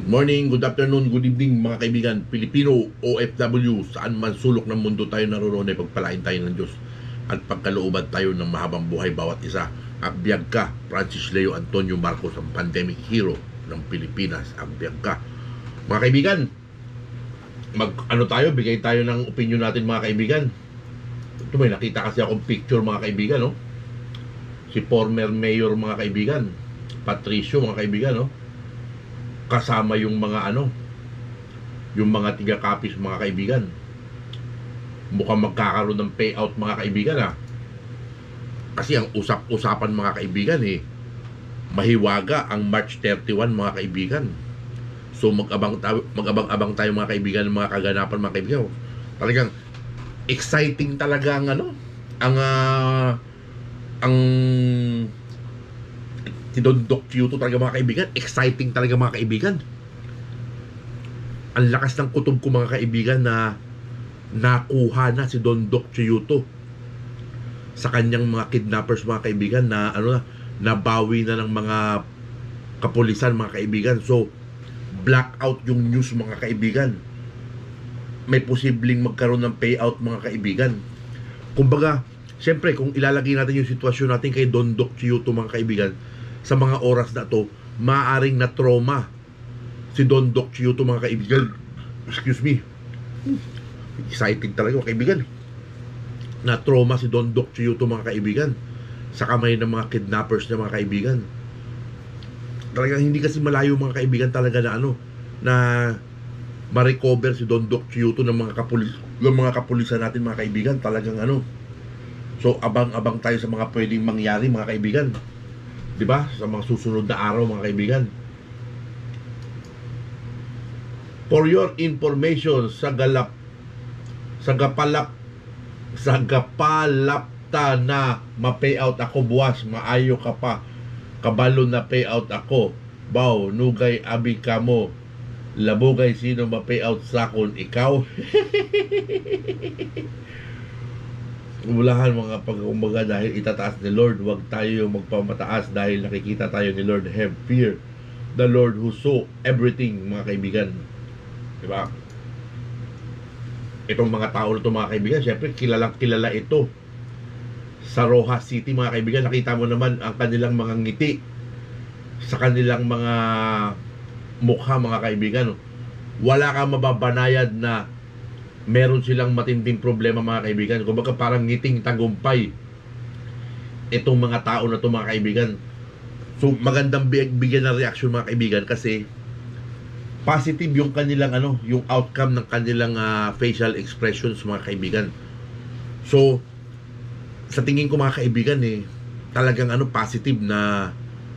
Good morning, good afternoon, good evening mga kaibigan, Pilipino, OFW, saan man sulok ng mundo tayo naroon ay pagpalain tayo ng Diyos at pagkalooban tayo ng mahabang buhay bawat isa. Agbyag ka, Francis Leo Antonio Marcos, ang pandemic hero ng Pilipinas. Agbyag ka. Mga kaibigan, bigay tayo ng opinion natin mga kaibigan. Ito may nakita kasi akong picture mga kaibigan, no? Si former mayor mga kaibigan, Patricio mga kaibigan, no? Kasama yung mga yung mga tiga-kapis mga kaibigan. Mukhang magkakaroon ng payout mga kaibigan Kasi ang usap-usapan mga kaibigan mahiwaga ang March 31 mga kaibigan. So mag-abang tayo mga kaibigan ng mga kaganapan mga kaibigan. Talagang exciting talaga ang si Don Doc Chiuto talaga mga kaibigan. Exciting talaga mga kaibigan. Ang lakas ng kutob ko mga kaibigan na nakuha na si Don Doc Chiuto sa kanyang mga kidnappers mga kaibigan na nabawi na ng mga kapulisan mga kaibigan. So blackout yung news mga kaibigan. May posibleng magkaroon ng payout mga kaibigan. Kumbaga, siyempre kung ilalagay natin yung sitwasyon natin kay Don Doc Chiuto mga kaibigan, sa mga oras na to, maaaring na trauma si Don Doc Chiuto mga kaibigan. Excuse me. Exciting talaga mga kaibigan. Na trauma si Don Doc Chiuto mga kaibigan sa kamay ng mga kidnappers niya mga kaibigan. Talagang hindi kasi malayo mga kaibigan talaga na ma-recover si Don Doc Chiuto ng mga kapulisan natin mga kaibigan. Talagang So abang-abang tayo sa mga pwedeng mangyari mga kaibigan. 'Di ba? Sa mga susunod na araw mga kaibigan. For your information, sa gapalapta na ma-payout ako buwas, maayo ka pa. Kabalo na payout ako. Baw, nugay abi kamo. Labugay sino ma-payout sa akon, ikaw. Ulahan mga pagkumbaga dahil itataas ni Lord, wag tayo yung magpamataas dahil nakikita tayo ni Lord. Have fear the Lord who saw everything mga kaibigan. Diba? Itong mga tao na ito mga kaibigan, syempre kilalang kilala ito sa Rojas City mga kaibigan. Nakita mo naman ang kanilang mga ngiti sa kanilang mga mukha mga kaibigan. Wala kang mababanayad na meron silang matinding problema mga kaibigan. Kumbaga parang ngiting tagumpay itong mga tao na ito mga kaibigan. So magandang bigyan ng reaction mga kaibigan kasi positive yung kanilang yung outcome ng kanilang facial expressions mga kaibigan. So sa tingin ko mga kaibigan talagang positive na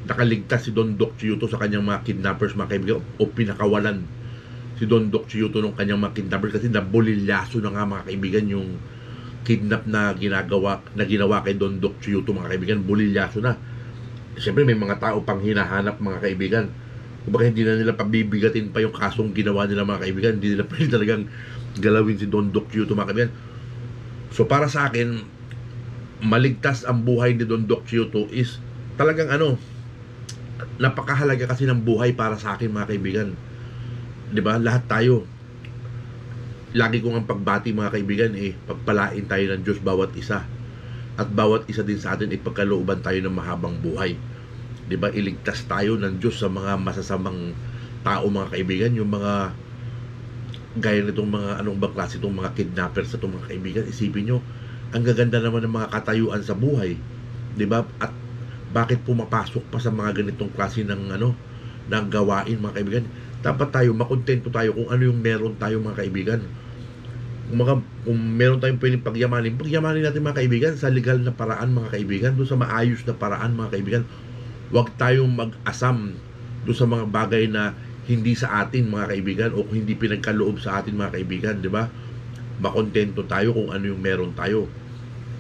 nakaligtas si Don Doc Chiuto sa kanyang mga kidnappers mga kaibigan o pinakawalan si Don Doc Chiuto ng kanyang mga kidnappers kasi nabulilyaso na nga mga kaibigan yung kidnap na ginawa kay Don Doc Chiuto mga kaibigan. Bulilyaso na. Siyempre may mga tao pang hinahanap mga kaibigan. Kumbaga hindi na nila pabibigatin pa yung kasong ginawa nila mga kaibigan. Hindi nila pwede talagang galawin si Don Doc Chiuto mga kaibigan. So para sa akin, maligtas ang buhay ni Don Doc Chiuto is talagang napakahalaga kasi ng buhay para sa akin mga kaibigan. 'Di ba? Lahat tayo lagi kong ang pagbati mga kaibigan pagpalain tayo ng Diyos bawat isa. At bawat isa din sa atin ipagkalooban tayo ng mahabang buhay. 'Di ba? Iligtas tayo ng Diyos sa mga masasamang tao mga kaibigan, yung mga gaya nitong mga bang klase itong mga kidnappers sa itong mga kaibigan. Isipin nyo, ang gaganda naman ng mga katayuan sa buhay. 'Di ba? At bakit pumapasok pa sa mga ganitong klase ng ng gawain mga kaibigan? Dapat tayo makontento tayo kung ano yung meron tayo mga kaibigan. Kung meron tayong pwedeng pagyamanin natin mga kaibigan sa legal na paraan mga kaibigan, doon sa maayos na paraan mga kaibigan. Huwag tayong mag-asam doon sa mga bagay na hindi sa atin mga kaibigan o hindi pinagkaloob sa atin mga kaibigan, di ba? Makontento tayo kung ano yung meron tayo.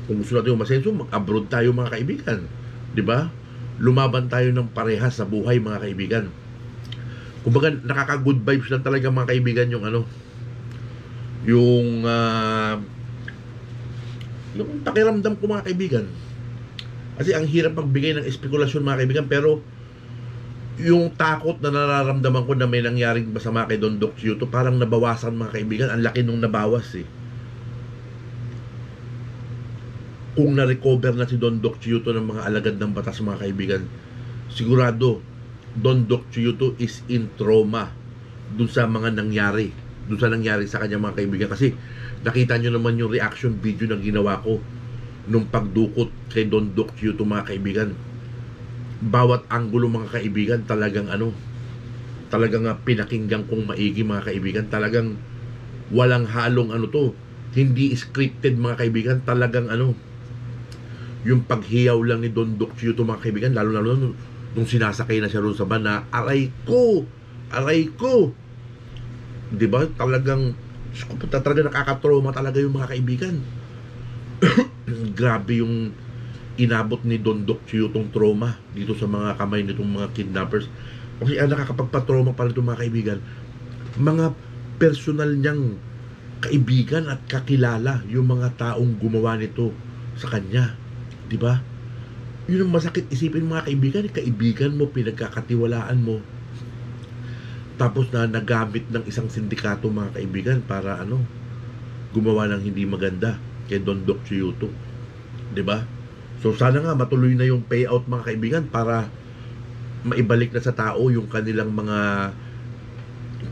Kung gusto natin umasenso, mag-abroad tayo mga kaibigan, di ba? Lumaban tayo ng parehas sa buhay mga kaibigan. Kumbaga nakaka-good vibes lang talaga mga kaibigan yung yung pakiramdam ko mga kaibigan. Kasi ang hirap magbigay ng espekulasyon mga kaibigan, pero yung takot na nararamdaman ko na may nangyaring masama kay Don Doc Chiuto, parang nabawasan mga kaibigan. Ang laki nung nabawas eh. Kung na-recover na si Don Doc Chiuto ng mga alagad ng batas mga kaibigan, sigurado Don Doc Chiuto is in trauma dun sa mga nangyari, dun sa nangyari sa kanya mga kaibigan. Kasi nakita nyo naman yung reaction video na ginawa ko nung pagdukot kay Don Doc Chiuto mga kaibigan. Bawat anggulo mga kaibigan talagang talagang pinakinggan kong maigi mga kaibigan. Talagang walang halong to, hindi scripted mga kaibigan. Talagang yung paghiyaw lang ni Don Doc Chiuto mga kaibigan, lalo nung sinasakay na siya roon sa van na aray ko, diba? Talagang talaga nakakatrauma talaga yung mga kaibigan. Grabe yung inabot ni Don Doc Chiutong trauma dito sa mga kamay nitong mga kidnappers. Kasi nakakapagpatrauma pala itong mga kaibigan, mga personal niyang kaibigan at kakilala yung mga taong gumawa nito sa kanya, di ba? Yun ang masakit isipin mga kaibigan. Kaibigan mo, pinagkakatiwalaan mo, tapos na nagamit ng isang sindikato mga kaibigan para gumawa ng hindi maganda kay Don Doc Chiuto, di ba? So sana nga matuloy na yung payout mga kaibigan para maibalik na sa tao yung kanilang mga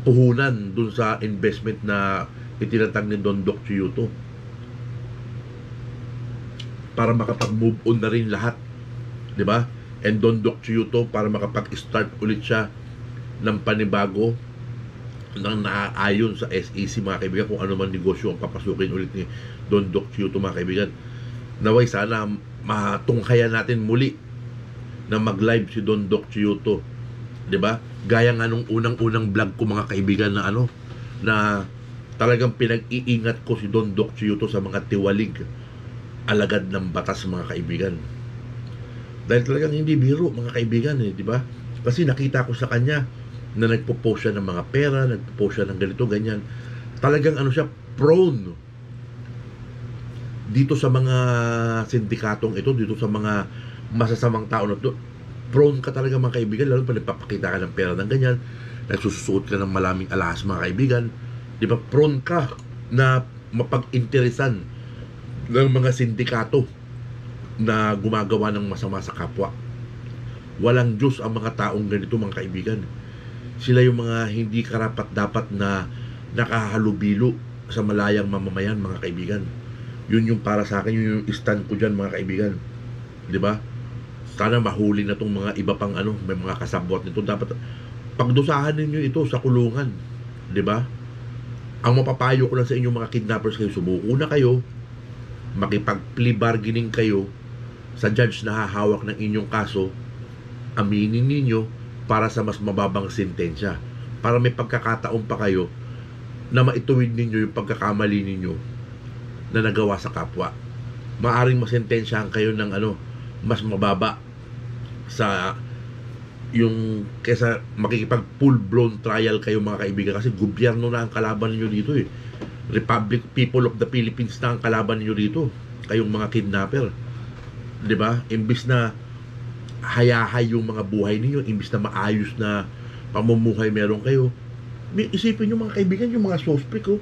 puhunan dun sa investment na itinatag ni Don Doc Chiuto, para makapag-move on na rin lahat, di ba? And Don Doc Chiuto para makapag-start ulit siya ng panibago nang naaayon sa SEC mga kaibigan, kung ano man negosyo ang papasukin ulit ni Don Doc Chiuto mga kaibigan. Naway sana matunghayan natin muli na mag-live si Don Doc Chiuto, 'di ba? Gaya nga nung unang-unang vlog ko mga kaibigan na talagang pinag-iingat ko si Don Doc Chiuto sa mga tiwalig alagad ng batas mga kaibigan. Dahil talagang hindi biro mga kaibigan 'di ba? Kasi nakita ko sa kanya na nagpo-post siya ng mga pera, nagpo-post siya ng ganito ganyan. Talagang siya prone dito sa mga sindikatong ito, dito sa mga masasamang tao na ito. Prone ka talaga mga kaibigan, lalo pa nagpapakita ka ng pera ng ganyan, nagsusuot ka ng malaming alahas mga kaibigan, di ba? Prone ka na mapag-interesan ng mga sindikato na gumagawa ng masama sa kapwa. Walang Diyos ang mga taong ganito mga kaibigan. Sila yung mga hindi karapat dapat na nakahalubilo sa malayang mamamayan mga kaibigan. Yun yung para sa akin, yun yung stand ko dyan mga kaibigan, di ba? Sana mahuli na tong mga iba pang may mga kasabwat nito. Dapat pagdusahan ninyo ito sa kulungan, di ba? Ang mapapayo ko lang sa inyong mga kidnappers kayo, sumuko na kayo, makipag-plea bargaining kayo sa judge na hahawak ng inyong kaso, aminin ninyo para sa mas mababang sentensya, para may pagkakataon pa kayo na maituwid ninyo yung pagkakamali ninyo na nagawa sa kapwa. Maaring masentensyahan kayo ng mas mababa sa yung kesa makikipag full-blown trial kayo mga kaibigan, kasi gobyerno na ang kalaban niyo dito eh. People of the Philippines na ang kalaban niyo dito, kayong mga kidnapper, di ba? Imbis na hayahay yung mga buhay niyo, imbis na maayos na pamumuhay meron kayo, isipin niyo mga kaibigan, yung mga suspect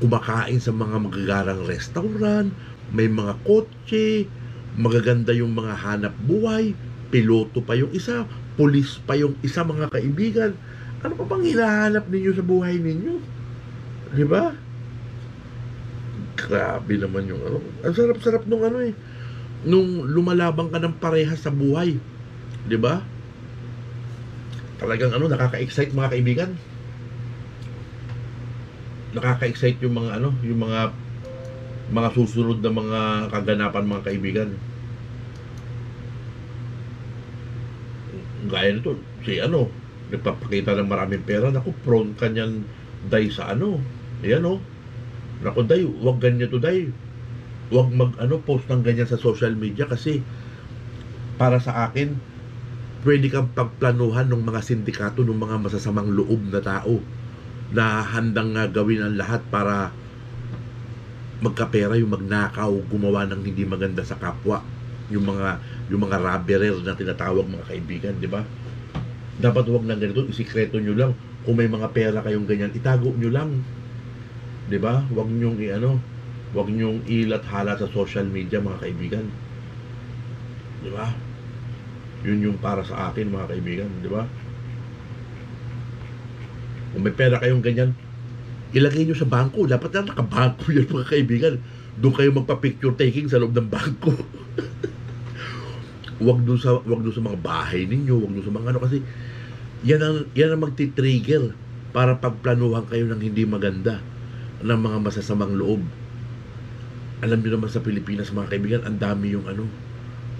kumakain sa mga magagarang restaurant, may mga kotse, magaganda yung mga hanap buhay, piloto pa yung isa, pulis pa yung isa mga kaibigan. Ano pa bang hinahanap ninyo sa buhay ninyo? Di ba? Grabe naman yung ang sarap-sarap nung nung lumalabang ka ng parehas sa buhay. Di ba? Talagang nakaka-excite mga kaibigan. Nakaka-excite yung mga yung mga susunod na mga kaganapan mga kaibigan. Gaya nito, si nagpapakita ng maraming pera, naku, prone ka niyan day sa ayan naku day, wag ganyan to day, wag post ng ganyan sa social media, kasi para sa akin pwede kang pagplanuhan ng mga sindikato, ng mga masasamang loob na tao na handang gawin ang lahat para magkapera, yung magnakaw, gumawa ng hindi maganda sa kapwa, yung mga robberer na tinatawag mga kaibigan, di ba? Dapat huwag na ganito, isikreto nyo lang. Kung may mga pera kayong ganyan, itago nyo lang. 'Di ba? Huwag nyong huwag nyong ilat-hala sa social media, mga kaibigan. 'Di ba? Yun yung para sa akin, mga kaibigan, 'di ba? Kung may pera kayong ganyan, ilagay nyo sa bangko. Dapat na nakabangko yan, mga kaibigan. Doon kayo magpa-picture taking sa loob ng bangko. Wag doon sa mga bahay ninyo, wag doon sa mga ano, kasi yan ang magti-trigger para pagplanuhan kayo ng hindi maganda, ng mga masasamang loob. Alam niyo naman sa Pilipinas, mga kaibigan, ang dami yung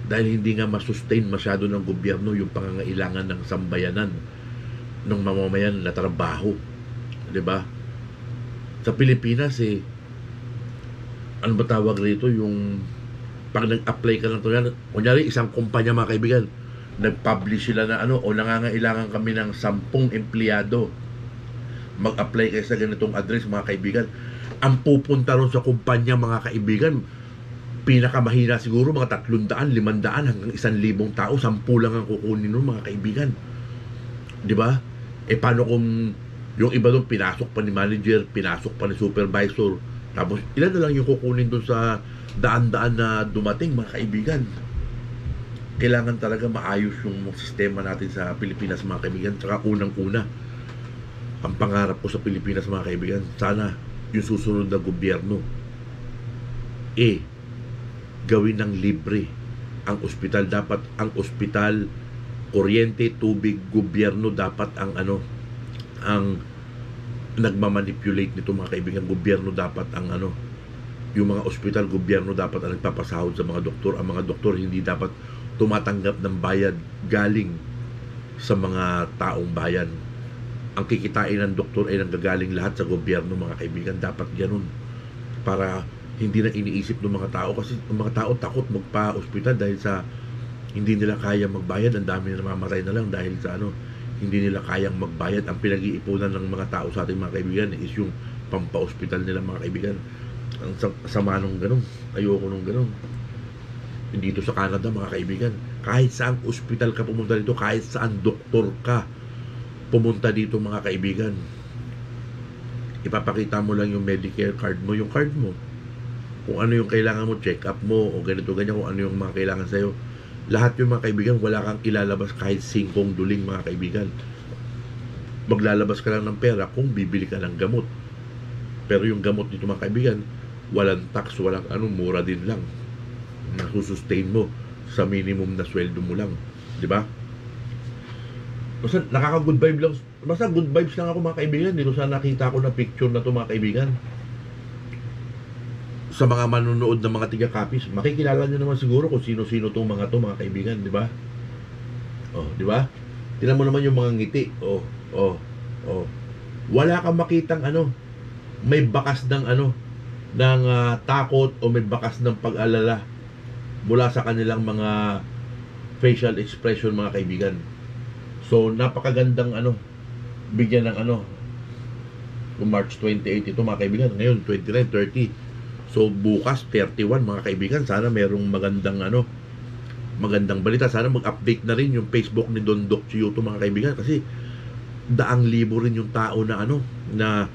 dahil hindi nga masustain masyado ng gobyerno yung pangangailangan ng sambayanan ng mamamayan na trabaho, 'di ba? Sa Pilipinas ano ba tawag rito, yung pag nag-apply ka lang to yan, kunyari isang kumpanya, mga kaibigan, nag-publish sila na o nangangailangan kami ng 10 empleyado, mag-apply kayo sa ganitong address, mga kaibigan. Ang pupunta ron sa kumpanya, mga kaibigan, pinakamahina siguro mga 300, 500 hanggang 1,000 tao, 10 lang ang kukunin nun, mga kaibigan, 'di ba? Paano kung yung iba doon pinasok pa ni manager, pinasok pa ni supervisor, tapos ilan na lang yung kukunin doon sa daan-daan na dumating, mga kaibigan? Kailangan talaga maayos yung sistema natin sa Pilipinas, mga kaibigan. Tsaka unang-una, ang pangarap ko sa Pilipinas, mga kaibigan, sana yung susunod na gobyerno gawin ng libre ang ospital. Dapat ang ospital, kuryente, tubig, gobyerno dapat ang ang nagmamanipulate nito, mga kaibigan. Gobyerno dapat ang yung mga ospital, gobyerno dapat ang nagpapasahod sa mga doktor. Ang mga doktor hindi dapat tumatanggap ng bayad galing sa mga taong bayan. Ang kikitain ng doktor ay nanggagaling lahat sa gobyerno, mga kaibigan. Dapat ganun, para hindi na iniisip ng mga tao, kasi ang mga tao takot magpa-ospital dahil sa hindi nila kaya magbayad. Ang dami na namamatay na lang dahil sa hindi nila kayang magbayad. Ang pinag-iipunan ng mga tao sa ating, mga kaibigan, is yung pampa-ospital nila, mga kaibigan. Ang sama nung ganun. Ayoko nung ganun. Dito sa Canada, mga kaibigan, kahit saan ospital ka pumunta dito, kahit saan doktor ka pumunta dito, mga kaibigan, ipapakita mo lang yung Medicare card mo, yung card mo, kung ano yung kailangan mo, check up mo, o ganito, ganyan, kung ano yung mga kailangan sa'yo. Lahat yung, mga kaibigan, wala kang ilalabas kahit 5 duling, mga kaibigan. Maglalabas ka lang ng pera kung bibili ka ng gamot. Pero yung gamot dito, mga kaibigan, walang tax, walang mura din lang. Nasusustain mo sa minimum na sweldo mo lang, di ba? Basta nakaka-good vibe lang. Basta good vibes lang ako, mga kaibigan. Dito sa nakita ko na picture na to, mga kaibigan. Sa mga manonood ng mga tiga-copies, makikilala nyo naman siguro kung sino-sino tong mga to, mga kaibigan, di ba? Di ba? Tingnan mo naman yung mga ngiti. Wala kang makitang may bakas ng ng takot o may bakas ng pag-alala mula sa kanilang mga facial expression, mga kaibigan. So napakagandang bigyan ng kung March 28 ito, mga kaibigan, ngayon 29, 30, so bukas 31, mga kaibigan. Sana merong magandang balita. Sana mag-update na rin yung Facebook ni Don Doc Chiyuto, mga kaibigan, kasi daang libo rin yung tao na na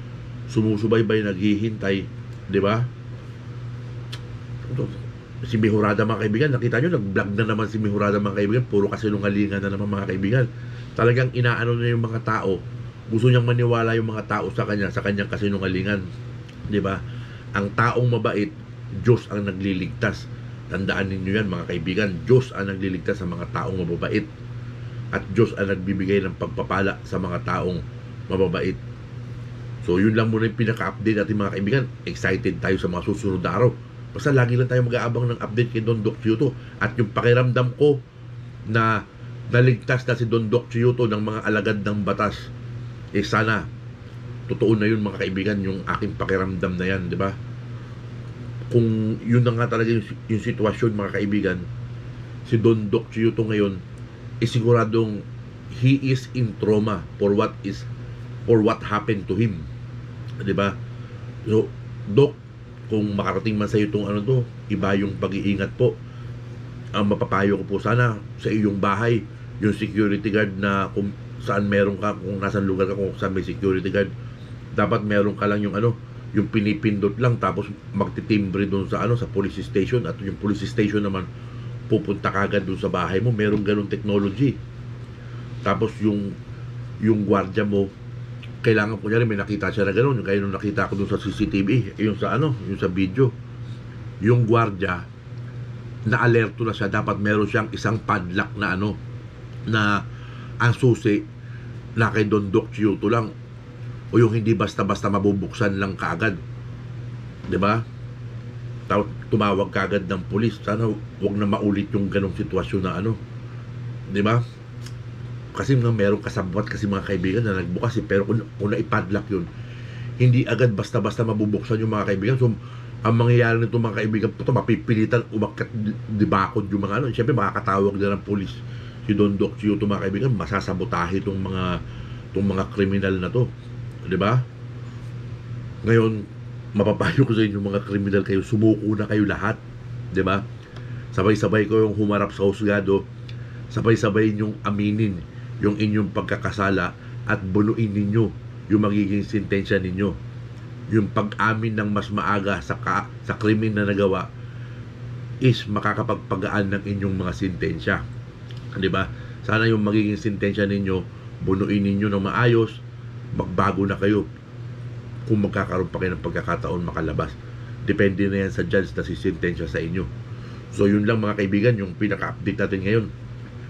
sumusubaybay, naghihintay, di ba? Si Mihurada, mga kaibigan, nakita nyo, nag-vlog na naman si Mihurada, mga kaibigan. Puro kasinungalingan na naman, mga kaibigan. Talagang inaano na yung mga tao. Gusto niyang maniwala yung mga tao sa kanyang kasinungalingan, di ba? Ang taong mabait, Diyos ang nagliligtas. Tandaan ninyo yan, mga kaibigan. Diyos ang nagliligtas sa mga taong mababait. At Diyos ang nagbibigay ng pagpapala sa mga taong mababait. So yun lang muna yung pinaka-update natin, mga kaibigan. Excited tayo sa mga susunod na araw. Basta lagi lang tayo mag-aabang ng update kay Don Doc Chiyuto. At yung pakiramdam ko na naligtas na si Don Doc Chiyuto ng mga alagad ng batas, sana totoo na yun, mga kaibigan, yung aking pakiramdam na yan, di ba? Kung yun na nga talaga yung sitwasyon, mga kaibigan, si Don Doc Chiyuto ngayon, siguradong he is in trauma for what happened to him, di ba? So Doc, kung makarating man sa iyo itong iba yung pag-iingat po. Ang mapapayo ko po, sana sa iyong bahay, yung security guard na saan meron ka, kung nasan lugar ka, kung saan may security guard, dapat meron ka lang yung yung pinipindot lang, tapos magtitimbre doon sa sa police station, at yung police station naman pupunta kagad doon sa bahay mo. Meron ganung technology. Tapos yung gwardiya mo, kailangan kunyari may nakita siya na gano'n, yung kaya nung nakita ko doon sa CCTV, yung sa yung sa video, yung gwardiya na alerto na siya, dapat meron siyang isang padlock na na ang susi na kay Don Doc Chiuto lang, o yung hindi basta-basta mabubuksan lang kaagad, 'di ba? Tumawag kaagad ng pulis. Sana wag na maulit yung ganong sitwasyon na 'di ba? Kasi meron kasabwat kasi mga kaibigan na nagbukas pero kung na-padlock yun, hindi agad basta-basta mabubuksan yung mga kaibigan. So ang mangyayari nito mga kaibigan, mapipilitan umakyat dibakod yung mga siyempre makakatawag na ng pulis si Don Doc Chiuto mga kaibigan, masasabotahe itong mga kriminal na to, 'di ba? Ngayon, mapapayo ko sa inyo mga kriminal, kayo sumuko na kayo lahat, 'di ba? Sabay-sabay ko yung humarap sa husgado, sabay-sabay ninyong aminin yung inyong pagkakasala at bunuin ninyo yung magiging sentensya ninyo. Yung pag-amin ng mas maaga sa krimen na nagawa is makakapagpagaan ng inyong mga sentensya, 'di ba? Sana yung magiging sentensya ninyo, bunuin ninyo ng maayos, magbago na kayo kung magkakaroon pa kayo ng pagkakataon makalabas. Depende na yan sa judge na sisintensya sa inyo. So yun lang mga kaibigan, yung pinaka-update natin ngayon.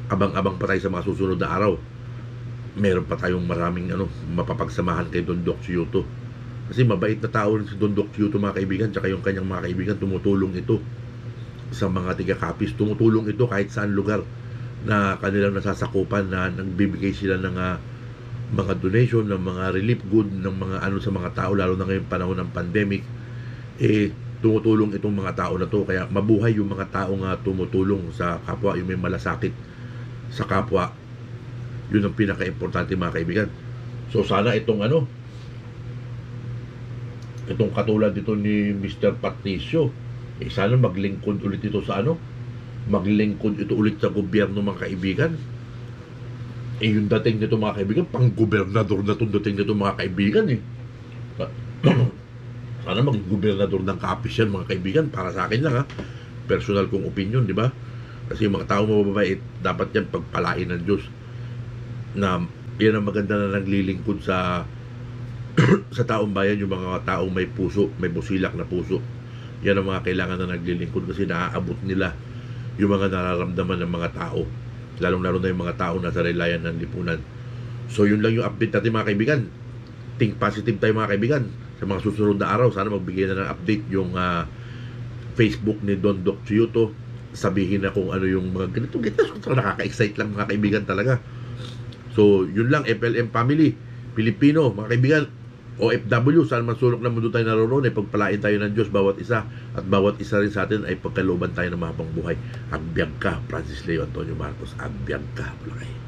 Abang-abang pa tayo sa mga susunod na araw. Meron pa tayong maraming mapapagsamahan kay Don Doc Chiuto. Kasi mabait na tao si Don Doc Chiuto mga kaibigan, tsaka yung kanyang mga kaibigan, tumutulong ito sa mga tiga-kapis. Tumutulong ito kahit saan lugar na kanilang nasasakupan, na nagbibigay sila ng mga donation, ng mga relief good, ng mga sa mga tao, lalo na ngayong panahon ng pandemic. Tumutulong itong mga tao na to. Kaya mabuhay yung mga tao nga tumutulong sa kapwa, yung may malasakit sa kapwa. Yun ang pinaka-importante mga kaibigan. So sana itong itong katulad dito ni Mr. Patricio, sana maglingkod ulit ito sa maglingkod ito ulit sa gobyerno mga kaibigan. Yung dating nito mga kaibigan, pang gobernador na itong dating nito mga kaibigan Sana maging gobernador ng Kapis yan mga kaibigan, para sa akin lang personal kong opinion, di ba? Kasi yung mga tao mababait, dapat yan pagpalain ng Diyos, na yan ang maganda na naglilingkod sa sa taong bayan, yung mga taong may puso, may busilak na puso. Yan ang mga kailangan na naglilingkod, kasi naaabot nila yung mga nararamdaman ng mga tao, lalong-lalo na yung mga tao na sa relayan ng lipunan. So yun lang yung update natin mga kaibigan. Think positive tayo mga kaibigan. Sa mga susunod na araw, sana magbigay na ng update yung Facebook ni Don Doc Chiuto. Sabihin na kung ano yung mga ganito. So, nakaka-excite lang mga kaibigan talaga. So yun lang, FLM family, Pilipino, mga kaibigan, OFW, saan man sulok na mundo tayo naroon, ay pagpalain tayo ng Diyos bawat isa, at bawat isa rin sa atin ay pagkalooban tayo ng mahabang buhay. Agbyag ka, Francis Leo Antonio Marcos. Agbyag ka, Pulakay.